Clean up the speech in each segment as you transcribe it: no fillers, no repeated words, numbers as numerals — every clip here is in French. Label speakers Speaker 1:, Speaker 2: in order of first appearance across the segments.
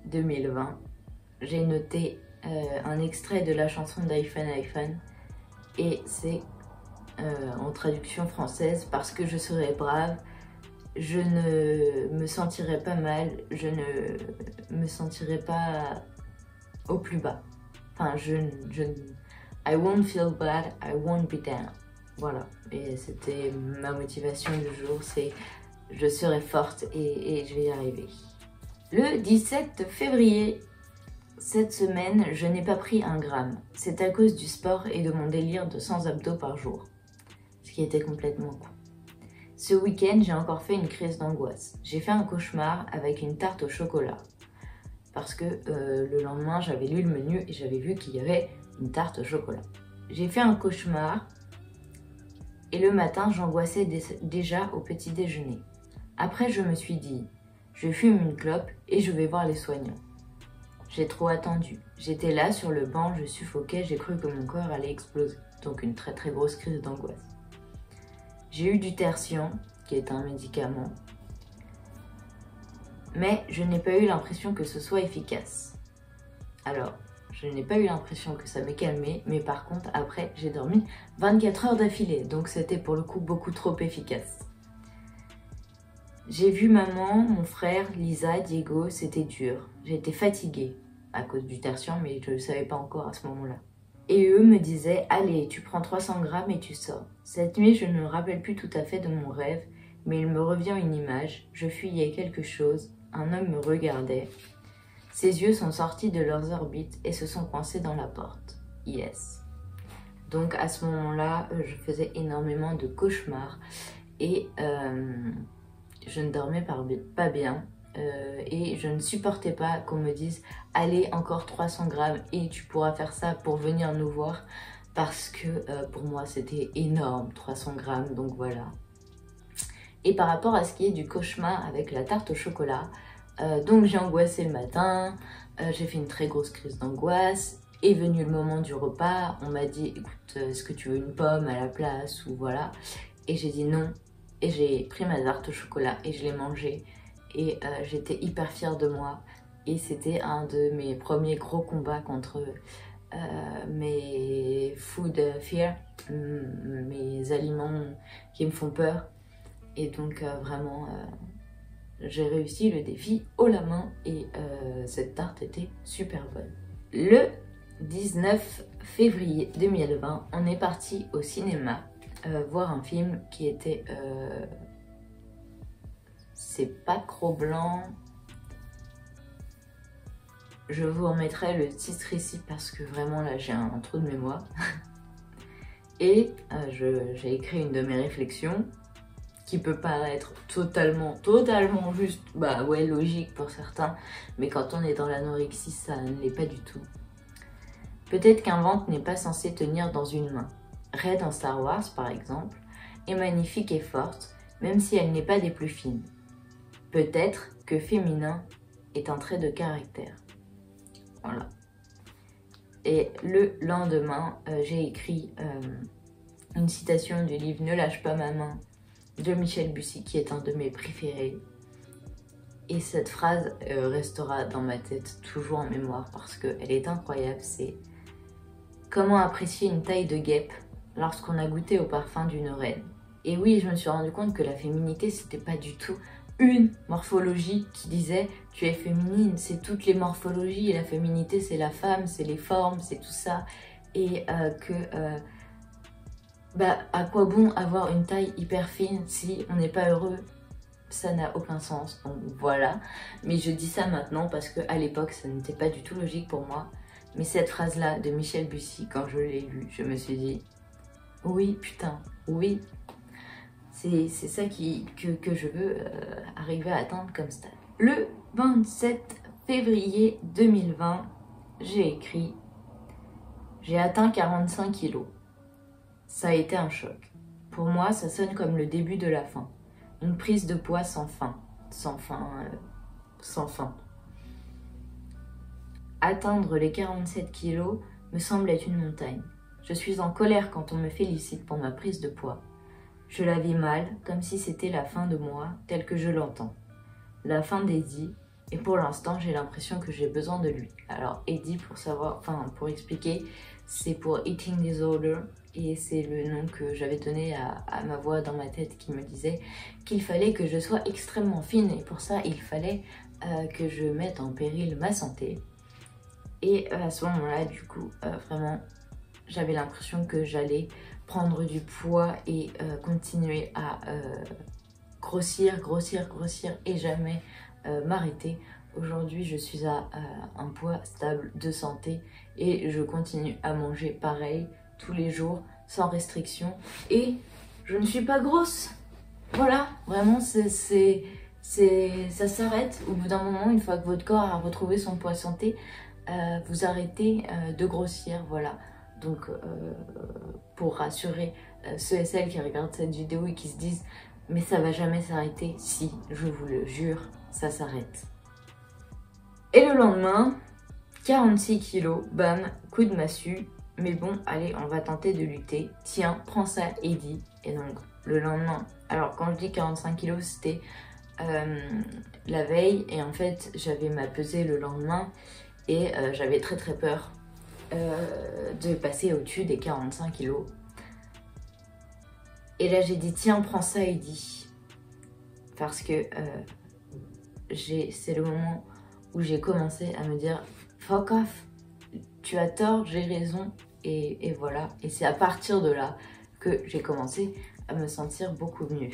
Speaker 1: 2020, j'ai noté un extrait de la chanson d'iPhone iPhone et c'est en traduction française: parce que je serai brave, je ne me sentirai pas mal, je ne me sentirai pas au plus bas. Enfin, I won't feel bad, I won't be down. Voilà, et c'était ma motivation du jour, c'est je serai forte et je vais y arriver. Le 17 février, cette semaine, je n'ai pas pris un gramme. C'est à cause du sport et de mon délire de 100 abdos par jour, ce qui était complètement con. Ce week-end, j'ai encore fait une crise d'angoisse. J'ai fait un cauchemar avec une tarte au chocolat. Parce que le lendemain, j'avais lu le menu et j'avais vu qu'il y avait une tarte au chocolat. J'ai fait un cauchemar et le matin, j'angoissais déjà au petit déjeuner. Après, je me suis dit, je fume une clope et je vais voir les soignants. J'ai trop attendu. J'étais là sur le banc, je suffoquais, j'ai cru que mon corps allait exploser. Donc une très grosse crise d'angoisse. J'ai eu du tertian, qui est un médicament, mais je n'ai pas eu l'impression que ce soit efficace. Alors, je n'ai pas eu l'impression que ça m'ait calmé, mais par contre, après, j'ai dormi 24 heures d'affilée, donc c'était pour le coup beaucoup trop efficace. J'ai vu maman, mon frère, Lisa, Diego, c'était dur. J'étais fatiguée à cause du tertian, mais je ne le savais pas encore à ce moment-là. Et eux me disaient, allez, tu prends 300 grammes et tu sors. Cette nuit, je ne me rappelle plus tout à fait de mon rêve, mais il me revient une image. Je fuyais quelque chose, un homme me regardait. Ses yeux sont sortis de leurs orbites et se sont coincés dans la porte. Yes. Donc à ce moment-là, je faisais énormément de cauchemars et je ne dormais pas bien. Et je ne supportais pas qu'on me dise allez, encore 300 grammes et tu pourras faire ça pour venir nous voir, parce que pour moi c'était énorme, 300 grammes, donc voilà. Et par rapport à ce qui est du cauchemar avec la tarte au chocolat, donc j'ai angoissé le matin, j'ai fait une très grosse crise d'angoisse. Est venu le moment du repas, on m'a dit écoute, est-ce que tu veux une pomme à la place ou voilà, et j'ai dit non, et j'ai pris ma tarte au chocolat et je l'ai mangée. Et j'étais hyper fière de moi. Et c'était un de mes premiers gros combats contre mes food fear, mes aliments qui me font peur. Et donc vraiment, j'ai réussi le défi haut la main et cette tarte était super bonne. Le 19 février 2020, on est parti au cinéma voir un film qui était... c'est pas Cro-Blanc. Je vous remettrai le titre ici parce que vraiment là j'ai un trou de mémoire. Et j'ai écrit une de mes réflexions qui peut paraître totalement juste, bah ouais, logique pour certains, mais quand on est dans l'anorexie, ça ne l'est pas du tout. Peut-être qu'un ventre n'est pas censé tenir dans une main. Rey dans Star Wars par exemple est magnifique et forte, même si elle n'est pas des plus fines. Peut-être que féminin est un trait de caractère. Voilà. Et le lendemain, j'ai écrit une citation du livre Ne lâche pas ma main de Michel Bussy, qui est un de mes préférés. Et cette phrase restera dans ma tête toujours en mémoire parce qu'elle est incroyable. C'est « Comment apprécier une taille de guêpe lorsqu'on a goûté au parfum d'une reine ?» Et oui, je me suis rendu compte que la féminité, c'était pas du tout une morphologie qui disait tu es féminine, c'est toutes les morphologies, et la féminité c'est la femme, c'est les formes, c'est tout ça, et à quoi bon avoir une taille hyper fine si on n'est pas heureux? Ça n'a aucun sens, donc voilà. Mais je dis ça maintenant parce qu'à l'époque ça n'était pas du tout logique pour moi, mais cette phrase là de Michel Bussy, quand je l'ai lue, je me suis dit oui putain, oui. C'est ça que je veux arriver à atteindre comme stade. Le 27 février 2020, j'ai écrit « J'ai atteint 45 kilos. Ça a été un choc. Pour moi, ça sonne comme le début de la fin. Une prise de poids sans fin. Sans fin. Atteindre les 47 kilos me semble être une montagne. Je suis en colère quand on me félicite pour ma prise de poids. Je la vis mal, comme si c'était la fin de moi, telle que je l'entends. La fin d'Eddie, Et pour l'instant, j'ai l'impression que j'ai besoin de lui. Alors, Eddie, pour expliquer, c'est pour Eating Disorder. Et c'est le nom que j'avais donné à ma voix dans ma tête qui me disait qu'il fallait que je sois extrêmement fine. Et pour ça, il fallait que je mette en péril ma santé. Et à ce moment-là, du coup, vraiment, j'avais l'impression que j'allais prendre du poids et continuer à grossir et jamais m'arrêter. Aujourd'hui, je suis à un poids stable de santé et je continue à manger pareil tous les jours sans restriction et je ne suis pas grosse. Voilà, vraiment, ça s'arrête au bout d'un moment. Une fois que votre corps a retrouvé son poids santé, vous arrêtez de grossir, voilà. Donc, pour rassurer ceux et celles qui regardent cette vidéo et qui se disent « mais ça va jamais s'arrêter », si, je vous le jure, ça s'arrête. Et le lendemain, 46 kilos, bam, coup de massue. Mais bon, allez, on va tenter de lutter. Tiens, prends ça, Eddie. Et donc, le lendemain, alors quand je dis 45 kilos, c'était la veille. Et en fait, j'avais ma pesée le lendemain. Et j'avais très peur de passer au-dessus des 45 kilos. Et là, j'ai dit, tiens, prends ça, Eddie. Parce que c'est le moment où j'ai commencé à me dire fuck off, tu as tort, j'ai raison, et voilà. Et c'est à partir de là que j'ai commencé à me sentir beaucoup mieux.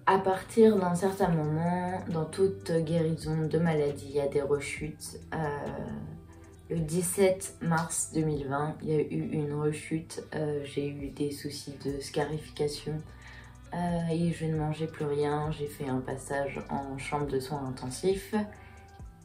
Speaker 1: À partir d'un certain moment, dans toute guérison de maladie, il y a des rechutes. Le 17 mars 2020, il y a eu une rechute, j'ai eu des soucis de scarification. Et je ne mangeais plus rien, j'ai fait un passage en chambre de soins intensifs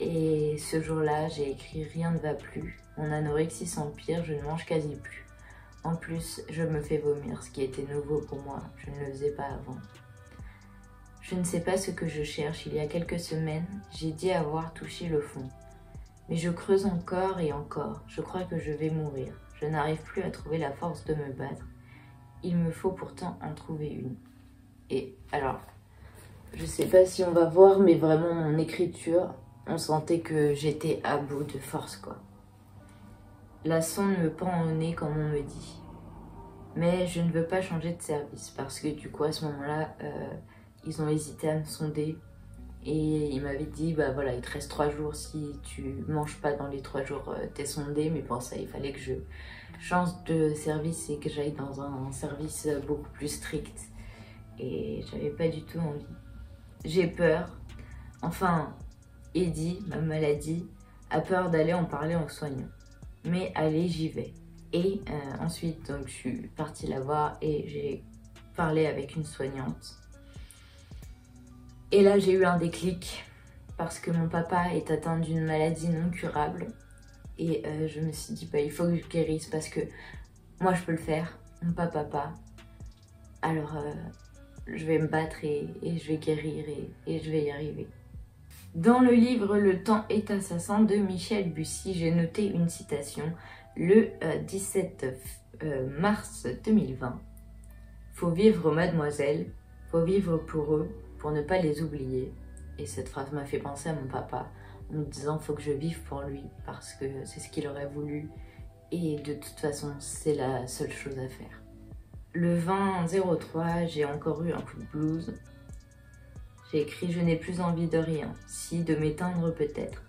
Speaker 1: et ce jour-là j'ai écrit « Rien ne va plus, mon anorexie s'empire, je ne mange quasi plus ». En plus, je me fais vomir, ce qui était nouveau pour moi, je ne le faisais pas avant. Je ne sais pas ce que je cherche, il y a quelques semaines, j'ai dit avoir touché le fond. Mais je creuse encore et encore, je crois que je vais mourir, je n'arrive plus à trouver la force de me battre. Il me faut pourtant en trouver une. Et alors, je sais pas si on va voir, mais vraiment mon écriture, on sentait que j'étais à bout de force, quoi. La sonde me pend au nez comme on me dit. Mais je ne veux pas changer de service parce que du coup, à ce moment-là, ils ont hésité à me sonder. Et ils m'avaient dit, bah voilà, il te reste 3 jours, si tu manges pas dans les 3 jours, t'es sondé. Mais pour ça, il fallait que je change de service et que j'aille dans un service beaucoup plus strict. Et j'avais pas du tout envie. J'ai peur. Enfin, Eddie, ma maladie, a peur d'aller en parler aux soignants. Mais allez, j'y vais. Et ensuite, donc, je suis partie la voir et j'ai parlé avec une soignante. Et là, j'ai eu un déclic parce que mon papa est atteint d'une maladie non curable. Et je me suis dit, bah, il faut que je guérisse parce que moi, je peux le faire. Mon papa pas. Alors, je vais me battre et je vais guérir et je vais y arriver. Dans le livre Le temps est assassin de Michel Bussy, j'ai noté une citation le 17 mars 2020. Faut vivre, mademoiselle, faut vivre pour eux, pour ne pas les oublier. Et cette phrase m'a fait penser à mon papa en me disant faut que je vive pour lui parce que c'est ce qu'il aurait voulu et de toute façon c'est la seule chose à faire. Le 20-03, j'ai encore eu un coup de blues. J'ai écrit « Je n'ai plus envie de rien, si de m'éteindre peut-être.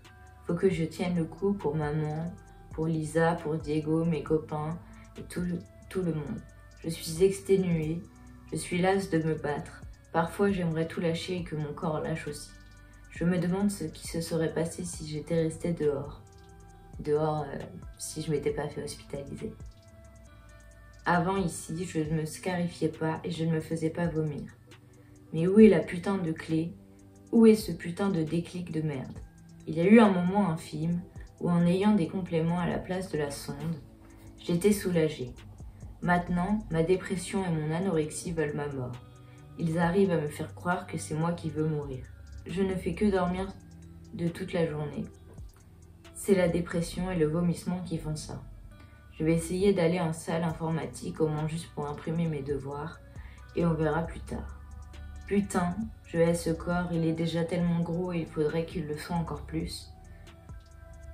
Speaker 1: Faut que je tienne le coup pour maman, pour Lisa, pour Diego, mes copains et tout le monde. Je suis exténuée, je suis lasse de me battre. Parfois j'aimerais tout lâcher et que mon corps lâche aussi. Je me demande ce qui se serait passé si j'étais restée dehors. Dehors, si je m'étais pas fait hospitaliser. Avant ici, je ne me scarifiais pas et je ne me faisais pas vomir. Mais où est la putain de clé? Où est ce putain de déclic de merde? Il y a eu un moment infime où en ayant des compléments à la place de la sonde, j'étais soulagée. Maintenant, ma dépression et mon anorexie veulent ma mort. Ils arrivent à me faire croire que c'est moi qui veux mourir. Je ne fais que dormir de toute la journée. C'est la dépression et le vomissement qui font ça. Je vais essayer d'aller en salle informatique au moins juste pour imprimer mes devoirs et on verra plus tard. Putain, je hais ce corps, il est déjà tellement gros et il faudrait qu'il le soit encore plus.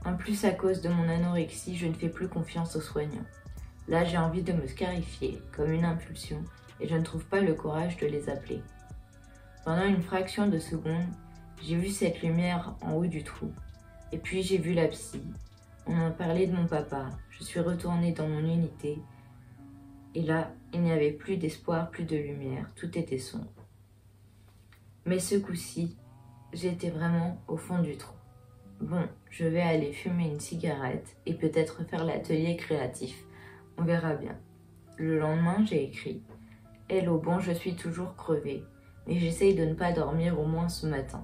Speaker 1: En plus, à cause de mon anorexie, je ne fais plus confiance aux soignants. Là, j'ai envie de me scarifier, comme une impulsion, et je ne trouve pas le courage de les appeler. Pendant une fraction de seconde, j'ai vu cette lumière en haut du trou. Et puis j'ai vu la psy. On m'a parlé de mon papa. Je suis retournée dans mon unité. Et là, il n'y avait plus d'espoir, plus de lumière. Tout était sombre. Mais ce coup-ci, j'étais vraiment au fond du trou. Bon, je vais aller fumer une cigarette et peut-être faire l'atelier créatif. On verra bien. Le lendemain, j'ai écrit « Hello, bon, je suis toujours crevée, mais j'essaye de ne pas dormir au moins ce matin.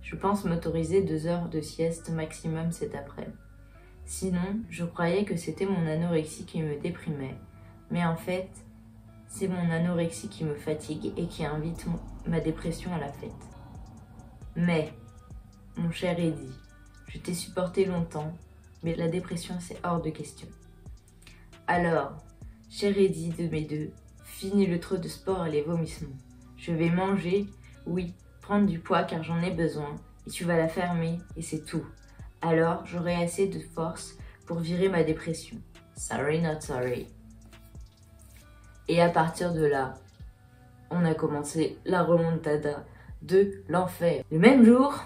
Speaker 1: Je pense m'autoriser 2 heures de sieste maximum cet après-midi. Sinon, je croyais que c'était mon anorexie qui me déprimait, mais en fait, c'est mon anorexie qui me fatigue et qui invite ma dépression à la fête. Mais, mon cher Eddie, je t'ai supporté longtemps, mais la dépression c'est hors de question. Alors, cher Eddie de mes deux, finis le trop de sport et les vomissements. Je vais manger, oui, prendre du poids car j'en ai besoin, et tu vas la fermer, et c'est tout. Alors, j'aurai assez de force pour virer ma dépression. Sorry, not sorry. Et à partir de là, on a commencé la remontada de l'enfer. Le même jour,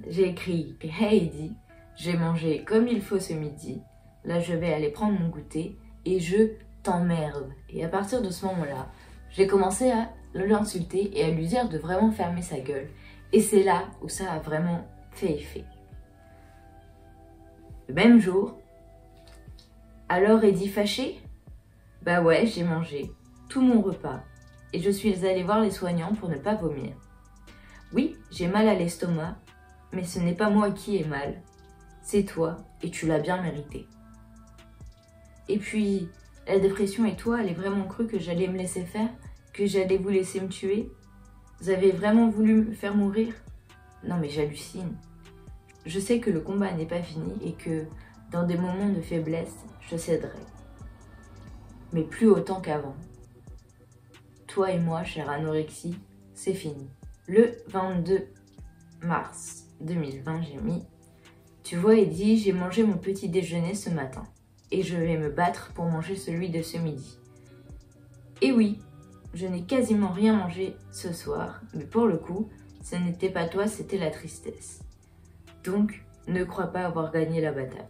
Speaker 1: j'ai écrit « Hey Eddie, j'ai mangé comme il faut ce midi, là je vais aller prendre mon goûter et je t'emmerde. » Et à partir de ce moment-là, j'ai commencé à l'insulter et à lui dire de vraiment fermer sa gueule. Et c'est là où ça a vraiment fait effet. Le même jour, alors Eddie fâché? Bah ouais, j'ai mangé tout mon repas et je suis allée voir les soignants pour ne pas vomir. Oui, j'ai mal à l'estomac, mais ce n'est pas moi qui ai mal, c'est toi et tu l'as bien mérité. Et puis, la dépression et toi, elle est vraiment cru que j'allais me laisser faire, que j'allais vous laisser me tuer? Vous avez vraiment voulu me faire mourir? Non mais j'hallucine. Je sais que le combat n'est pas fini et que dans des moments de faiblesse, je céderai. Mais plus autant qu'avant. Toi et moi, chère anorexie, c'est fini. Le 22 mars 2020, j'ai mis « Tu vois Eddie, j'ai mangé mon petit déjeuner ce matin et je vais me battre pour manger celui de ce midi. Et oui, je n'ai quasiment rien mangé ce soir, mais pour le coup, ce n'était pas toi, c'était la tristesse. Donc, ne crois pas avoir gagné la bataille. »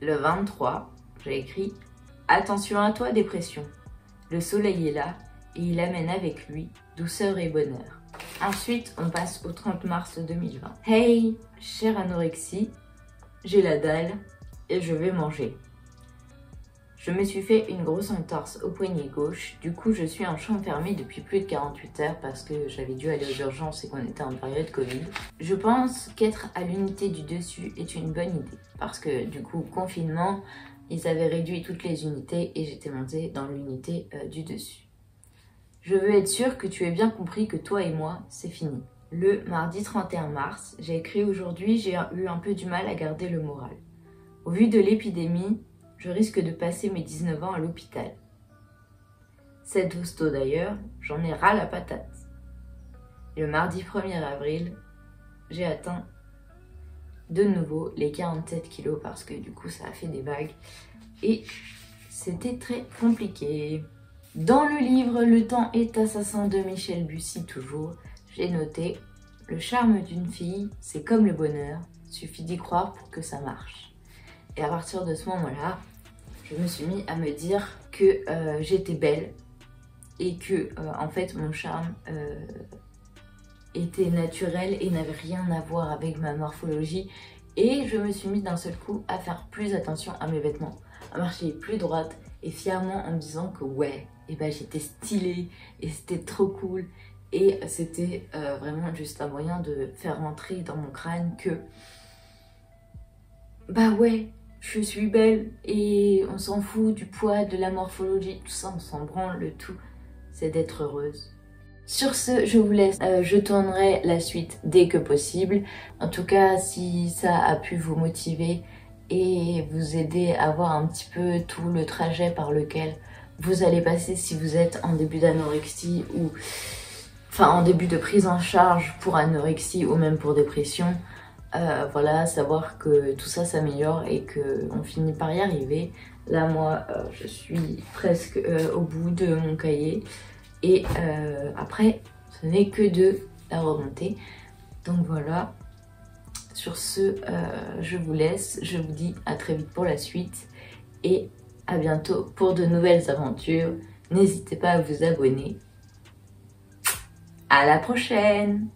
Speaker 1: Le 23, j'ai écrit « Attention à toi, dépression. Le soleil est là et il amène avec lui douceur et bonheur. » Ensuite, on passe au 30 mars 2020. « Hey, chère anorexie, j'ai la dalle et je vais manger. Je me suis fait une grosse entorse au poignet gauche, du coup je suis en chambre fermée depuis plus de 48 heures parce que j'avais dû aller aux urgences et qu'on était en période Covid. Je pense qu'être à l'unité du dessus est une bonne idée parce que du coup, confinement, ils avaient réduit toutes les unités et j'étais montée dans l'unité du dessus. Je veux être sûre que tu aies bien compris que toi et moi, c'est fini. Le mardi 31 mars, j'ai écrit aujourd'hui, j'ai eu un peu du mal à garder le moral. Au vu de l'épidémie, je risque de passer mes 19 ans à l'hôpital. Cette hosto d'ailleurs, j'en ai ras la patate. Le mardi 1er avril, j'ai atteint de nouveau les 47 kilos parce que du coup ça a fait des vagues et c'était très compliqué. Dans le livre Le temps est assassin de Michel Bussy toujours, j'ai noté « Le charme d'une fille, c'est comme le bonheur, suffit d'y croire pour que ça marche. » Et à partir de ce moment-là, je me suis mis à me dire que j'étais belle et que en fait mon charme était naturel et n'avait rien à voir avec ma morphologie. Et je me suis mis d'un seul coup à faire plus attention à mes vêtements, à marcher plus droite et fièrement en me disant que ouais, et ben j'étais stylée et c'était trop cool. Et c'était vraiment juste un moyen de faire rentrer dans mon crâne que bah ouais, je suis belle et on s'en fout du poids, de la morphologie, tout ça on s'en branle, le tout c'est d'être heureuse. Sur ce, je vous laisse, je tournerai la suite dès que possible. En tout cas, si ça a pu vous motiver et vous aider à voir un petit peu tout le trajet par lequel vous allez passer si vous êtes en début d'anorexie ou enfin en début de prise en charge pour anorexie ou même pour dépression. Voilà, savoir que tout ça s'améliore et qu'on finit par y arriver. Là, moi, je suis presque au bout de mon cahier. Et après, ce n'est que de la remontée. Donc voilà. Sur ce, je vous laisse. Je vous dis à très vite pour la suite. Et à bientôt pour de nouvelles aventures. N'hésitez pas à vous abonner. À la prochaine!